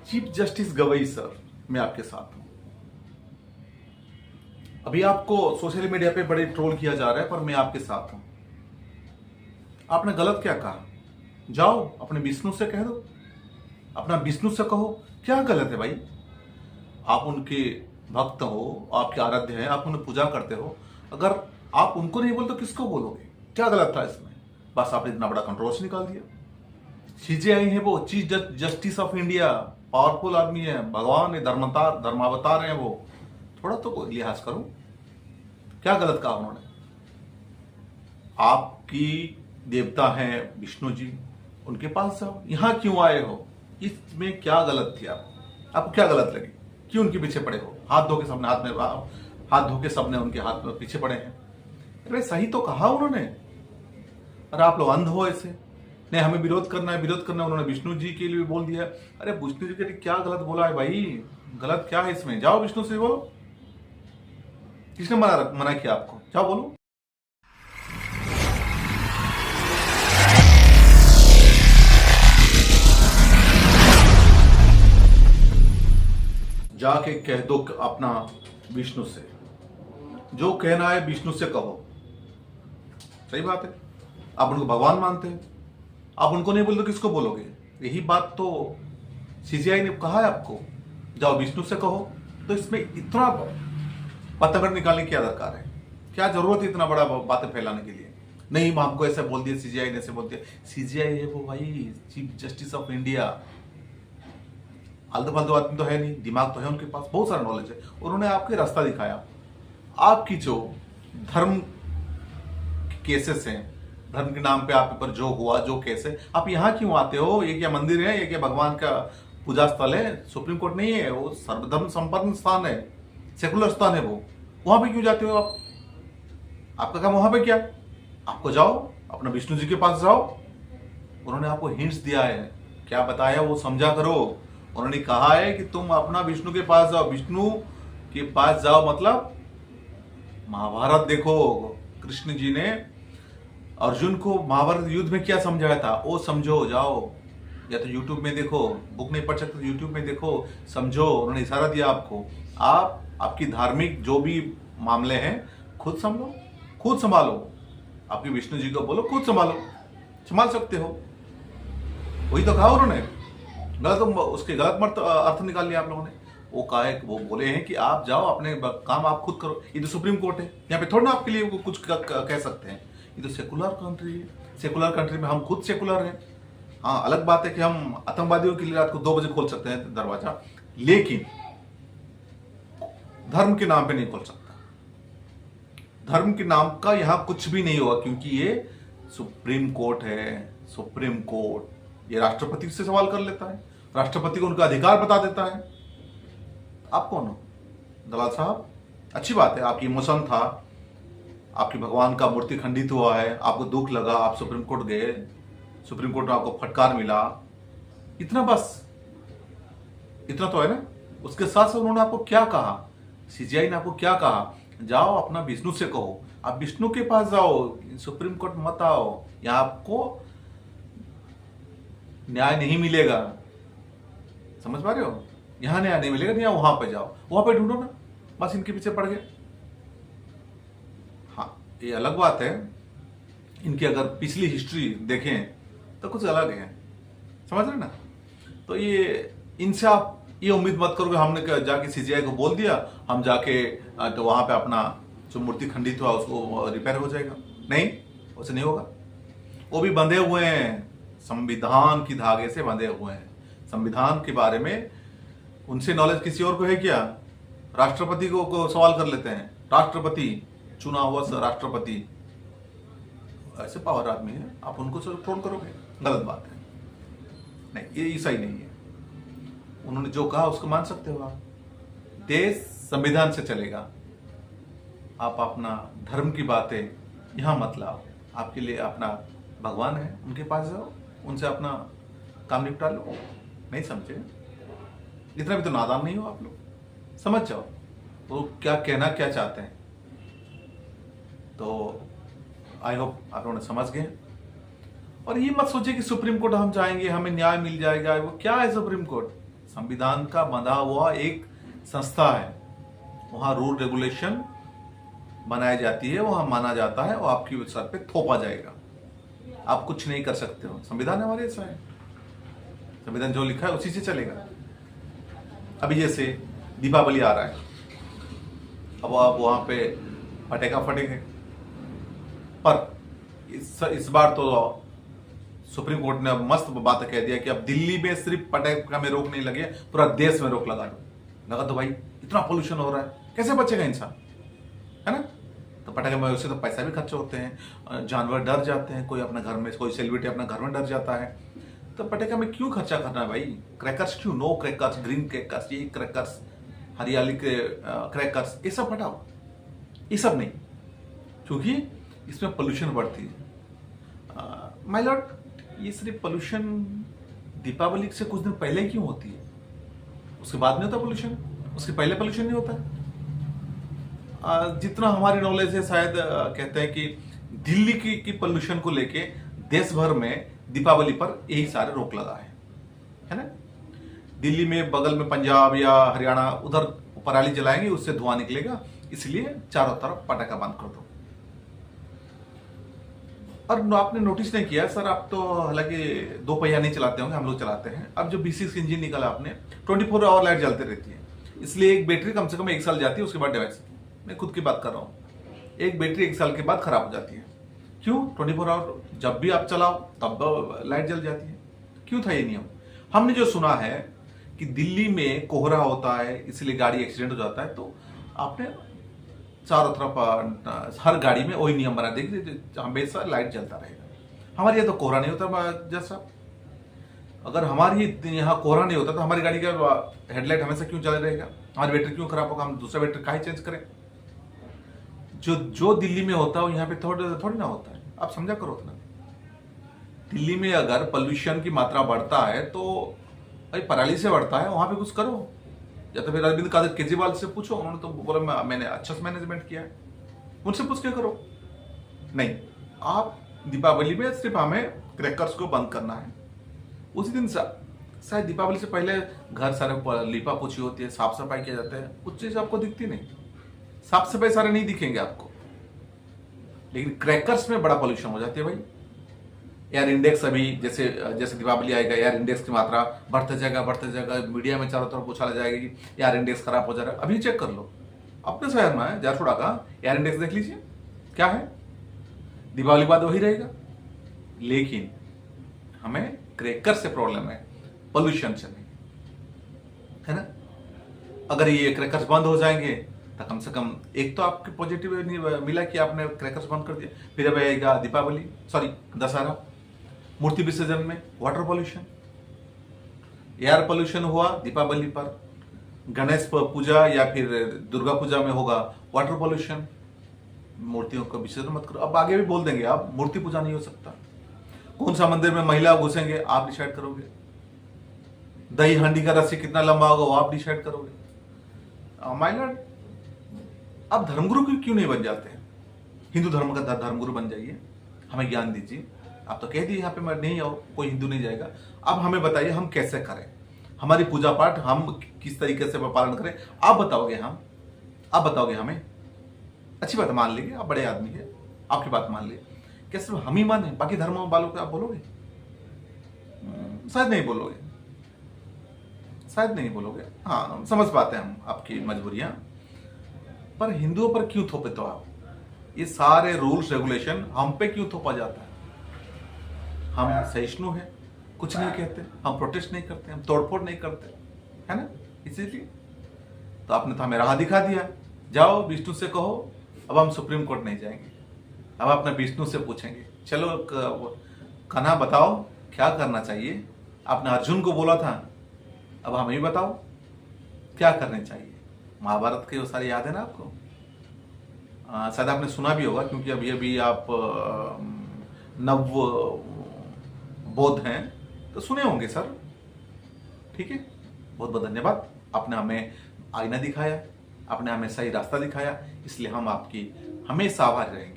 Chief justice Gavai sir, मैं आपके साथ हूं। अभी आपको सोशल मीडिया पे बड़े ट्रोल किया जा रहा है, पर मैं आपके साथ हूं। आपने गलत क्या कहा? जाओ अपने विष्णु से कह दो, अपना विष्णु से कहो। क्या गलत है भाई? आप उनके भक्त हो, आपके आराध्य हैं, आप उन्हें पूजा करते हो। अगर आप उनको नहीं बोलते तो किसको बोलोगे? क्या गलत था इसमें? बस आपने इतना बड़ा कंट्रोवर्सी निकाल दिया। सीजेआई है वो, chief justice of India, powerful आदमी है, भगवान है, धर्मावतार है वो। थोड़ा तो लिहाज करो। क्या गलत कहा उन्होंने? आपकी देवता हैं विष्णु जी, उनके पास जाओ। यहां क्यों आए हो? इसमें क्या गलत थी? आपको क्या गलत लगी? क्यों उनके पीछे पड़े हो? हाथ धो के सबने हाथ धो के सबने उनके हाथ में पीछे पड़े हैं। अरे सही तो कहा उन्होंने। अरे आप लोग अंध हो ऐसे? नहीं, हमें विरोध करना है, विरोध करना है। उन्होंने विष्णु जी के लिए बोल दिया। अरे विष्णु जी के लिए क्या गलत बोला है भाई? गलत क्या है इसमें? जाओ विष्णु से बोलो। किसने मना किया आपको? जाओ बोलो। जाके कह दो अपना विष्णु से, जो कहना है विष्णु से कहो। सही बात है। आप उनको भगवान मानते हैं, आप उनको नहीं बोलते किसको बोलोगे? यही बात तो सीजीआई ने कहा है आपको, जाओ विष्णु से कहो। तो इसमें इतना पतंगड़ निकालने की क्या दरकार है? क्या जरूरत है इतना बड़ा बातें फैलाने के लिए? नहीं, हमको ऐसे बोल दिया, सीजीआई ने ऐसे बोल दिया। सीजीआई है वो भाई, चीफ जस्टिस ऑफ इंडिया। आलतू फालतू आदमी तो है नहीं, दिमाग तो है उनके पास, बहुत सारा नॉलेज है। उन्होंने आपके रास्ता दिखाया। आपकी जो धर्म केसेस हैं, धर्म के नाम पे आप पर जो हुआ, जो केस है, आप यहाँ क्यों आते हो? ये क्या मंदिर है? ये क्या भगवान का पूजा स्थल है? सुप्रीम कोर्ट नहीं है वो, सर्वधर्म संपन्न स्थान है, सेकुलर स्थान है वो। वहां पे क्यों जाते हो आप? आपका काम वहां पे क्या? आपको जाओ अपना विष्णु जी के पास जाओ। उन्होंने आपको हिंट्स दिया है, क्या बताया वो समझा करो। उन्होंने कहा है कि तुम अपना विष्णु के पास जाओ। विष्णु के पास जाओ मतलब महाभारत देखो। कृष्ण जी ने अर्जुन को महाभारत युद्ध में क्या समझाया था वो समझो, जाओ। या तो यूट्यूब में देखो, बुक नहीं पढ़ सकते तो यूट्यूब में देखो, समझो। उन्होंने इशारा दिया आपको। आप आपकी धार्मिक जो भी मामले हैं खुद संभालो, खुद संभालो। आपके विष्णु जी को बोलो खुद संभालो, संभाल सकते हो। वही तो कहा उन्होंने। गलत उसके गलत मत अर्थ निकाल लिया आप लोगों ने। वो कहा है, वो बोले हैं कि आप जाओ अपने काम आप खुद करो। ये तो सुप्रीम कोर्ट है, यहाँ पे थोड़ा ना आपके लिए कुछ कह सकते हैं। ये तो सेकुलर कंट्री है। सेकुलर कंट्री में हम खुद सेकुलर हैं। हाँ, अलग बात है कि हम आतंकवादियों के लिए रात को 2 बजे खोल सकते हैं दरवाजा, लेकिन धर्म के नाम पे नहीं खोल सकता। धर्म के नाम का यहां कुछ भी नहीं होगा, क्योंकि ये सुप्रीम कोर्ट है। सुप्रीम कोर्ट ये राष्ट्रपति से सवाल कर लेता है, राष्ट्रपति को उनका अधिकार बता देता है। आप कौन हो दलाल साहब? अच्छी बात है, आपकी इमोशन था, आपकी भगवान का मूर्ति खंडित हुआ है, आपको दुख लगा, आप सुप्रीम कोर्ट गए, सुप्रीम कोर्ट में आपको फटकार मिला, इतना बस, इतना तो है ना। उसके साथ साथ उन्होंने आपको क्या कहा? सीजीआई ने आपको क्या कहा? जाओ अपना विष्णु से कहो। आप विष्णु के पास जाओ, सुप्रीम कोर्ट मत आओ। यहां आपको न्याय नहीं मिलेगा। समझ पा रहे हो? यहां न्याय नहीं मिलेगा, नहीं, वहां पे जाओ, वहां पे ढूंढो ना। बस इनके पीछे पड़ गए। हाँ, ये अलग बात है। इनकी अगर पिछली हिस्ट्री देखें तो कुछ अलग है, समझ रहे ना? तो ये इनसे आप ये उम्मीद मत करो कि हमने जाके सीजीआई को बोल दिया, हम जाके तो वहां पे अपना जो मूर्ति खंडित हुआ उसको रिपेयर हो जाएगा। नहीं, उससे नहीं होगा। वो भी बंधे हुए हैं, संविधान की धागे से बंधे हुए हैं। संविधान के बारे में उनसे नॉलेज किसी और को है क्या? राष्ट्रपति को सवाल कर लेते हैं। राष्ट्रपति, चुना हुआ राष्ट्रपति ऐसे पावर आदमी है, आप उनको ट्रोल करोगे? गलत बात है। नहीं, ये सही नहीं है। उन्होंने जो कहा उसको मान सकते हो आप। देश संविधान से चलेगा। आप अपना धर्म की बातें यहां मत लाओ। आपके लिए अपना भगवान है, उनके पास जाओ, उनसे अपना काम निपटा लो। नहीं समझे? इतना भी तो नादान नहीं हो आप लोग। समझ जाओ वो क्या कहना क्या चाहते हैं। तो आई होप आप लोगों ने समझ गए। और ये मत सोचिए कि सुप्रीम कोर्ट हम जाएंगे हमें न्याय मिल जाएगा। वो क्या है सुप्रीम कोर्ट? संविधान का बंधा हुआ एक संस्था है, वहां रूल रेगुलेशन बनाई जाती है, वहां माना जाता है और आपकी सर पे थोपा जाएगा। आप कुछ नहीं कर सकते हो, संविधान हमारे ऐसा है, संविधान जो लिखा है उसी से चलेगा। अभी जैसे दीपावली आ रहा है, अब आप वहां पे पटाखा फटेंगे, पर इस बार तो सुप्रीम कोर्ट ने मस्त बात कह दिया कि अब दिल्ली में सिर्फ पटाखा में रोक नहीं लगे, पूरा देश में रोक लगा दो भाई, इतना पोल्यूशन हो रहा है, कैसे बचेगा इंसान, है ना। तो पटाखे में उससे तो पैसा भी खर्च होते हैं, जानवर डर जाते हैं, कोई अपने घर में, कोई सेलिब्रिटी अपने घर में डर जाता है, तो पटाखे में क्यों खर्चा करना है भाई। क्रैकर्स क्यों, नो क्रैकर्स, ग्रीन क्रैकर्स, ये क्रैकर्स, हरियाली के क्रैकर्स, ये सब हटाओ, ये सब नहीं, क्योंकि इसमें पोल्यूशन बढ़ती है। माय लॉर्ड, ये सिर्फ पोल्यूशन दीपावली से कुछ दिन पहले क्यों होती है, उसके बाद नहीं होता पोल्यूशन, उसके पहले पोल्यूशन नहीं होता। जितना हमारी नॉलेज है, शायद कहते हैं कि दिल्ली की पोल्यूशन को लेके देश भर में दीपावली पर यही सारे रोक लगा है ना। दिल्ली में बगल में पंजाब या हरियाणा, उधर पराली जलाएंगे, उससे धुआं निकलेगा, इसलिए चारों तरफ पटाखा बंद कर दो। और आपने नोटिस नहीं किया सर, आप तो हालांकि 2 पहिया नहीं चलाते होंगे, हम लोग चलाते हैं। अब जो B6 इंजन निकला आपने, 24 आवर लाइट जलती रहती है, इसलिए एक बैटरी कम से कम 1 साल जाती है, उसके बाद डिवाइस, मैं खुद की बात कर रहा हूँ, एक बैटरी 1 साल के बाद खराब हो जाती है। क्यों? 24 आवर जब भी आप चलाओ तब लाइट जल जाती है। क्यों था ये नियम? हमने जो सुना है कि दिल्ली में कोहरा होता है, इसलिए गाड़ी एक्सीडेंट हो जाता है, तो आपने चारों तरफ हर गाड़ी में वही नियम बना देखिए, हमेशा लाइट जलता रहेगा। हमारे यहाँ तो कोहरा नहीं होता जैसा, अगर हमारी यहाँ कोहरा नहीं होता तो हमारी गाड़ी का हेडलाइट हमेशा क्यों चला रहेगा, हमारी बैटरी क्यों खराब होगा, हम दूसरा बैटरी काहे चेंज करें। जो दिल्ली में होता है वो यहाँ पे थोड़ी ना होता है, आप समझा करो उतना। दिल्ली में अगर पोल्यूशन की मात्रा बढ़ता है तो भाई पराली से बढ़ता है, वहां पे कुछ करो, या तो फिर अरविंद केजरीवाल से पूछो, उन्होंने तो बोला मैंने अच्छा से मैनेजमेंट किया है, उनसे पूछ के करो। नहीं, आप दीपावली में सिर्फ हमें क्रैकर्स को बंद करना है। उसी दिन शायद दीपावली से पहले घर सारे लीपा पोछी होती है, साफ सफाई किया जाता है, कुछ चीज आपको दिखती नहीं, साफ सफाई सारे नहीं दिखेंगे आपको, लेकिन क्रैकर्स में बड़ा पोल्यूशन हो जाती है भाई। एयर इंडेक्स अभी जैसे दीपावली आएगा, एयर इंडेक्स की मात्रा बढ़ते जाएगा, मीडिया में चारों तरफ उछाला जाएगा कि एयर इंडेक्स खराब हो जा रहा है। अभी चेक कर लो, अपने शहर में है झारसुगुड़ा का एयर इंडेक्स देख लीजिए क्या है, दीपावली बाद वही रहेगा। लेकिन हमें क्रैकर से प्रॉब्लम है, पोल्यूशन से नहीं, है ना। अगर ये क्रैकर्स बंद हो जाएंगे तो कम से कम एक तो आपके पॉजिटिव मिला कि आपने क्रैकर्स बंद कर दिया। फिर अब आएगा दशहरा, मूर्ति विसर्जन में वाटर पोल्यूशन, एयर पोल्यूशन हुआ दीपावली पर, गणेश पूजा या फिर दुर्गा पूजा में होगा वाटर पोल्यूशन, मूर्तियों का विसर्जन मत करो। अब आगे भी बोल देंगे आप मूर्ति पूजा नहीं हो सकता, कौन सा मंदिर में महिला घुसेंगे आप डिसाइड करोगे, दही हांडी का रस्सी कितना लंबा होगा वो आप डिसाइड करोगे। माय लॉर्ड, आप धर्मगुरु क्यों नहीं बन जाते हैं, हिंदू धर्म का धर्मगुरु बन जाइए, हमें ज्ञान दीजिए। आप तो कह दिए यहाँ पे मैं नहीं आओ, कोई हिंदू नहीं जाएगा। अब हमें बताइए हम कैसे करें, हमारी पूजा पाठ हम किस तरीके से पालन करें, आप बताओगे हमें। अच्छी बात मान लेंगे, आप बड़े आदमी है, आपकी बात मान लिए, क्या सिर्फ हम ही माने, बाकी धर्मों वालों को आप बोलोगे? शायद नहीं बोलोगे। हाँ, समझ पाते हैं हम आपकी मजबूरियां, पर हिंदुओं पर क्यों थोपे तो आप ये सारे रूल्स रेगुलेशन हम पे क्यों थोपा जाता है? हम सहिष्णु हैं, कुछ नहीं कहते, हम प्रोटेस्ट नहीं करते, हम तोड़फोड़ नहीं करते, है ना। इसीलिए तो आपने तो हमें राह दिखा दिया, जाओ विष्णु से कहो। अब हम सुप्रीम कोर्ट नहीं जाएंगे, अब अपने विष्णु से पूछेंगे, चलो कान्हा बताओ क्या करना चाहिए। आपने अर्जुन को बोला था, अब हमें ही बताओ क्या करना चाहिए। महाभारत के वो सारे याद है ना आपको, शायद आपने सुना भी होगा, क्योंकि अभी आप नव बोध हैं तो सुने होंगे सर। ठीक है, बहुत बहुत धन्यवाद। आपने हमें आईना दिखाया, आपने हमें सही रास्ता दिखाया, इसलिए हम आपकी हमेशा आभारी रहेंगे।